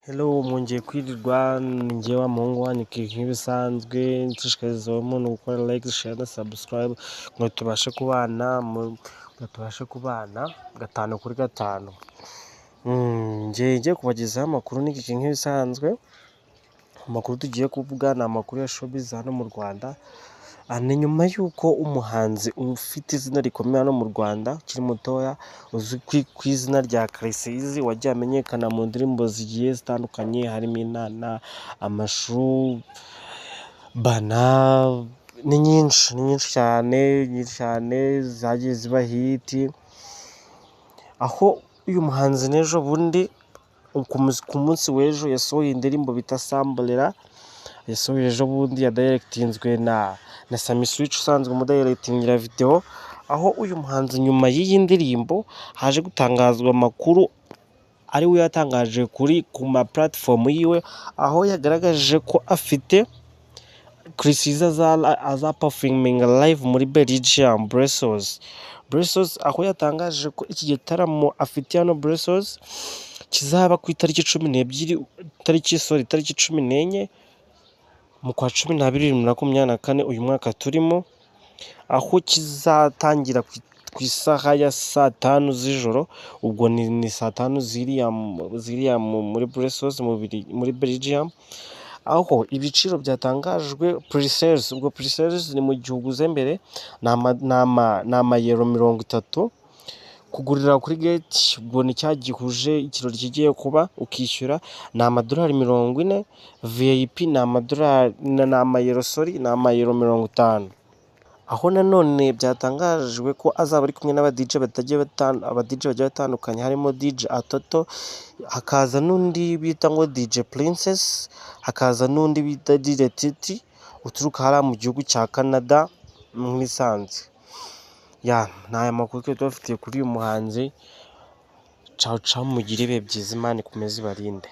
Hello, mwongeye kwirirwa ni njyewe wa muhungu wanyu nk'ibisanzwe nshishikariza umuntu gukora like, share na subscribe ngo tubashe kubana gatanu kuri gatanu. Ngiye kubagezaho amakuru nk'ibisanzwe. Amakuru tugiye kuvuga ni amakuru ya showbiz hano mu Rwanda. Ni nyuma y'uko umuhanzi ufite izina rikomeye hano mu Rwanda ukiri mutoya uzwi ku izina rya Karisizi wagiye amenyekana mu ndirimbo zigiye zitandukanye harimo Inana, Amashu, Bana, ni nyinshi cyane zagiye ziba hiti, aho uyu muhanzi n'ejo bundi ku munsi w'ejo yasohoye indirimbo bita Samburera, yasohoye ejo bundi yadayiregitinzwe na Sami Switch usanzwe umudayiregitingira video, aho uyu muhanzi nyuma y'iyi ndirimbo haje gutangazwa amakuru ari we yatangaje ku ma platform yiwe, aho yagaragaje ko afite Karisizi aza performing live muri Belgium Brussels, aho yatangaje ko iki gitaramo afite hano Brussels kizaba ku itariki 14 mu kwa 12 2024 uyu mwaka turimo, aho kizatangira ku isaha ya saa 5 z'ijoro. Ubwo ni saa 5 ziriya muri Brussels muri Belgium, aho ibiciro byatangajwe pre-sales. Ubwo pre-sales ni mu gihugu z'imbere ni amayero 30 kugurira kuri gate. Ubwo ni cyagihuje ikirori kigiye kuba ukishyura ni amadolari 40, VIP ni amayero ni amayero 50. Aho nanone byatangajwe ko azaba ari kumwe n'aba DJ bagiye batandukanye, harimo DJ Atoto, hakaza n'undi bita ngo DJ Princess, hakaza n'undi bita DJ Titi uturuka hariya mu gihugu cya Canada nk'isanzwe. Ni aya makuru tubafitiye kuri uyu muhanzi. Ciao mugire ibihe byiza, Imana ikomeze ibarinde.